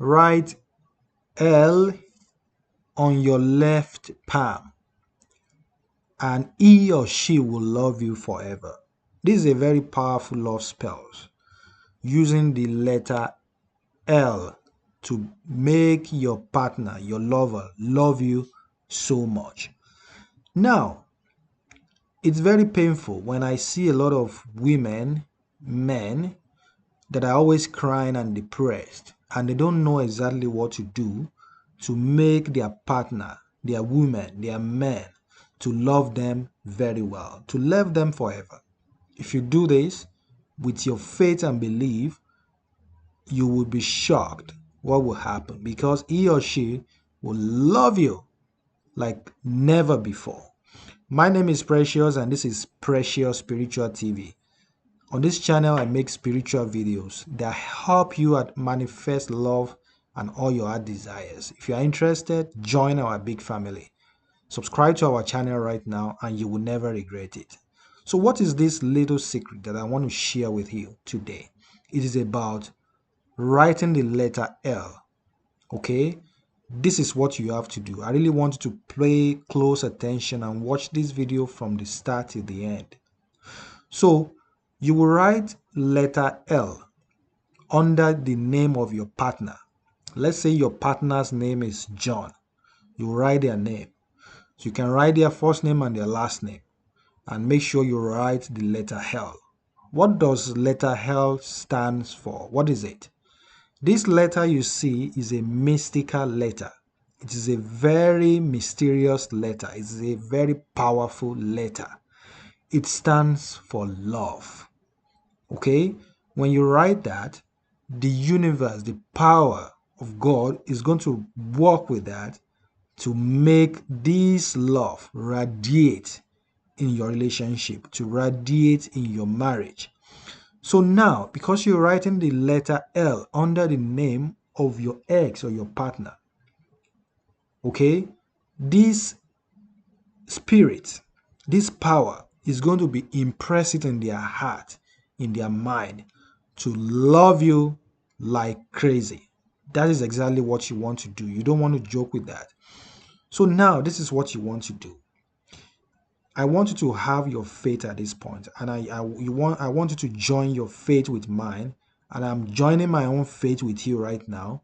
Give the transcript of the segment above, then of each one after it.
write L on your left palm, and he or she will love you forever. This is a very powerful love spell using the letter L to make your partner, your lover, love you so much. Now, it's very painful when I see a lot of women, men, that are always crying and depressed, and they don't know exactly what to do to make their partner, their woman, their man, to love them very well, to love them forever. If you do this with your faith and belief, you will be shocked what will happen, because he or she will love you like never before. My name is Precious, and this is Precious Spiritual TV. On this channel, I make spiritual videos that help you manifest love and all your heart desires. If you are interested, join our big family. Subscribe to our channel right now and you will never regret it. So what is this little secret that I want to share with you today? It is about writing the letter L. Okay? This is what you have to do. I really want you to pay close attention and watch this video from the start to the end. So you will write letter L under the name of your partner. Let's say your partner's name is John. You write their name. So you can write their first name and their last name, and make sure you write the letter L. What does letter L stands for? What is it? This letter you see is a mystical letter. It is a very mysterious letter. It is a very powerful letter. It stands for love. Okay? When you write that, the universe, the power of God is going to work with that to make this love radiate in your relationship, to radiate in your marriage. So now, because you're writing the letter L under the name of your ex or your partner, okay, this spirit, this power is going to be impressed in their heart, in their mind, to love you like crazy. That is exactly what you want to do. You don't want to joke with that. So now this is what you want to do. I want you to have your faith at this point, and I want you to join your faith with mine, and I'm joining my own faith with you right now.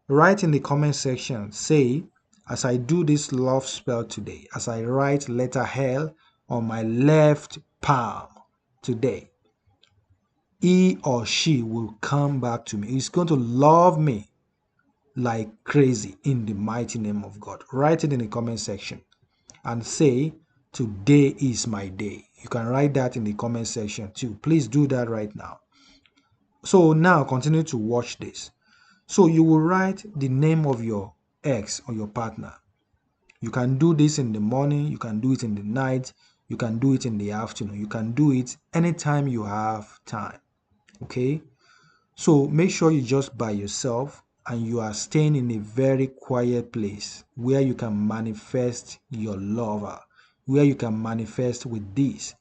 Write in the comment section, say, as I do this love spell today, as I write letter L on my left palm today, he or she will come back to me. He's going to love me like crazy in the mighty name of God. Write it in the comment section and say, today is my day. You can write that in the comment section too. Please do that right now. So now continue to watch this. So you will write the name of your ex or your partner. You can do this in the morning, you can do it in the night, you can do it in the afternoon, you can do it anytime you have time. Okay? So make sure you're just by yourself and you are staying in a very quiet place where you can manifest your lover, where you can manifest with this.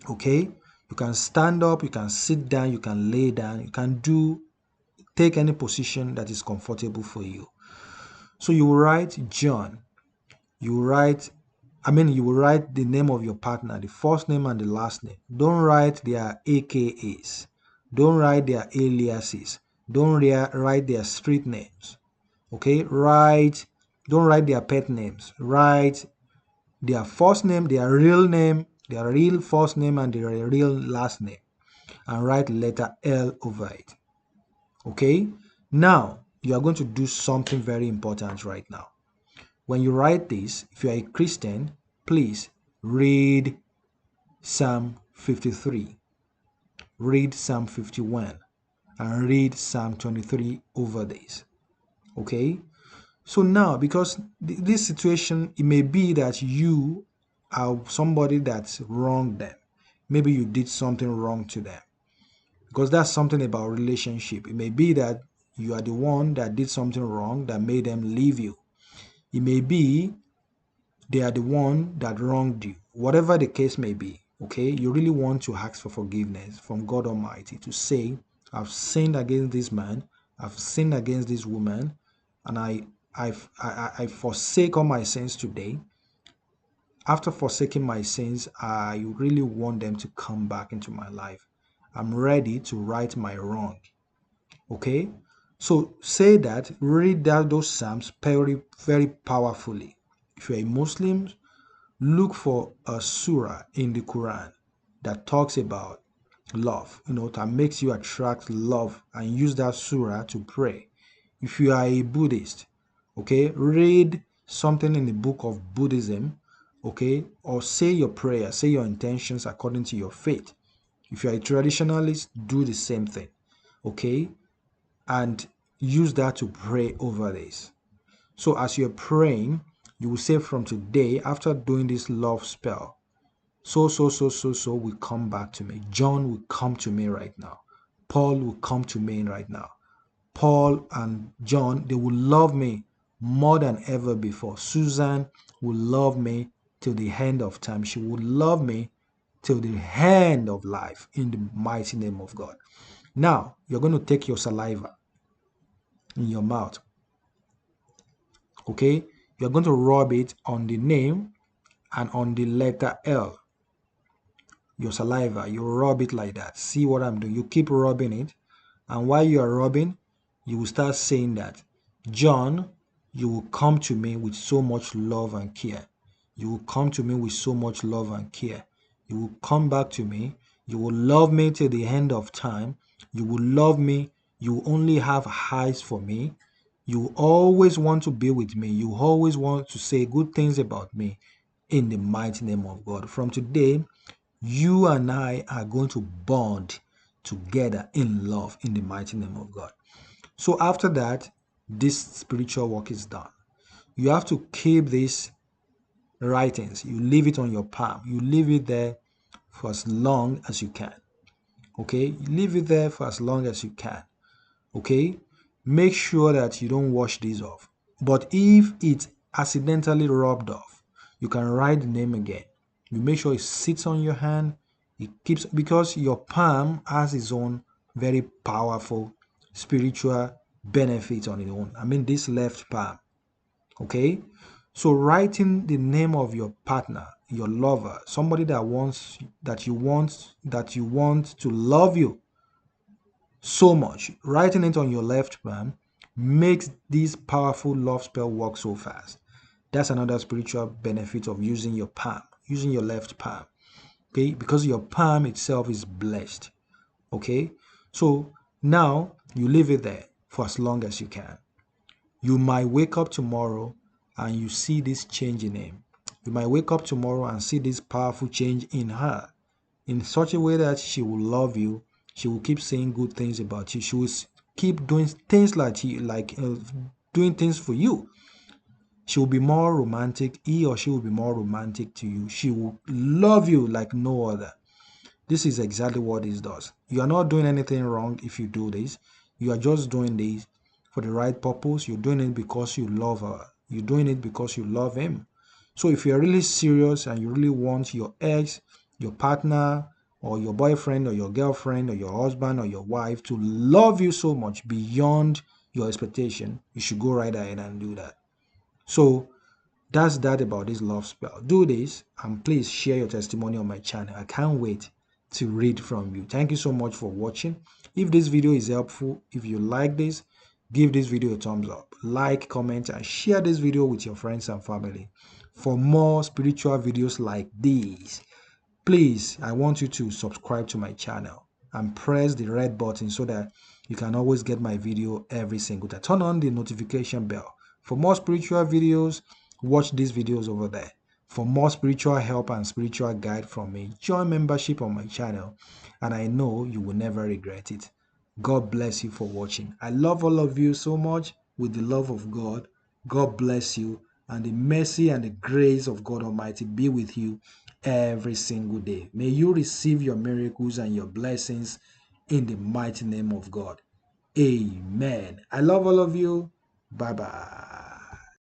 Okay? You can stand up, you can sit down, you can lay down, you can take any position that is comfortable for you. So you will write John. You will write the name of your partner, the first name and the last name. Don't write their AKAs. Don't write their aliases. Don't write their street names. Okay? Don't write their pet names. Write their first name, their real first name and their real last name. And write letter L over it. Okay? Now, you are going to do something very important right now. When you write this, if you are a Christian, please read Psalm 53, read Psalm 51, and read Psalm 23 over this. Okay? So now, because this situation, it may be that you are somebody that's wronged them. Maybe you did something wrong to them. Because that's something about relationship. It may be that you are the one that did something wrong that made them leave you. It may be they are the one that wronged you. Whatever the case may be, okay, you really want to ask for forgiveness from God Almighty to say, I've sinned against this man I've sinned against this woman, and I forsake all my sins today. After forsaking my sins, I really want them to come back into my life. I'm ready to right my wrong. Okay? So say that, read that those Psalms very, very powerfully. If you're a Muslim, look for a surah in the Quran that talks about love, that makes you attract love, and use that surah to pray. If you are a Buddhist, okay, read something in the book of Buddhism, okay, or say your prayer, say your intentions according to your faith. If you are a traditionalist, do the same thing, okay, and use that to pray over this. So as you're praying, you will say, from today, after doing this love spell, so will come back to me. John will come to me right now. Paul will come to me right now. Paul and John, they will love me more than ever before. Susan will love me till the end of time. She will love me till the end of life, in the mighty name of God. Now, you're going to take your saliva in your mouth. Okay? You're going to rub it on the name and on the letter L. Your saliva, you rub it like that. See what I'm doing? You keep rubbing it. And while you are rubbing, you will start saying that, John, you will come to me with so much love and care. You will come to me with so much love and care. You will come back to me. You will love me till the end of time. You will love me. You will only have eyes for me. You always want to be with me. You always want to say good things about me, in the mighty name of God. From today, you and I are going to bond together in love, in the mighty name of God. So after that, this spiritual work is done. You have to keep these writings. You leave it on your palm. You leave it there for as long as you can. Okay? You leave it there for as long as you can. Okay? Make sure that you don't wash these off. But if it's accidentally rubbed off, you can write the name again. You make sure it sits on your hand. It keeps, because your palm has its own very powerful spiritual benefit on its own. I mean, this left palm. Okay? So writing the name of your partner, your lover, somebody that you want to love you so much, writing it on your left palm makes this powerful love spell work so fast. That's another spiritual benefit of using your palm, using your left palm. Okay, because your palm itself is blessed. Okay, so now you leave it there for as long as you can. You might wake up tomorrow and you see this change in him. You might wake up tomorrow and see this powerful change in her, in such a way that she will love you. She will keep saying good things about you. She will keep doing things doing things for you. She will be more romantic. He or she will be more romantic to you. She will love you like no other. This is exactly what this does. You are not doing anything wrong if you do this. You are just doing this for the right purpose. You're doing it because you love her. You're doing it because you love him. So if you're really serious and you really want your ex, your partner, or your boyfriend, or your girlfriend, or your husband, or your wife to love you so much beyond your expectation, you should go right ahead and do that. So that's that about this love spell. Do this and please share your testimony on my channel. I can't wait to read from you. Thank you so much for watching. If this video is helpful, if you like this, give this video a thumbs up, like, comment, and share this video with your friends and family. For more spiritual videos like these, please, I want you to subscribe to my channel and press the red button so that you can always get my video every single time. Turn on the notification bell. For more spiritual videos, watch these videos over there. For more spiritual help and spiritual guide from me, join membership on my channel, and I know you will never regret it. God bless you for watching. I love all of you so much with the love of God. God bless you, and the mercy and the grace of God Almighty be with you every single day. May you receive your miracles and your blessings in the mighty name of God. Amen. I love all of you. Bye-bye.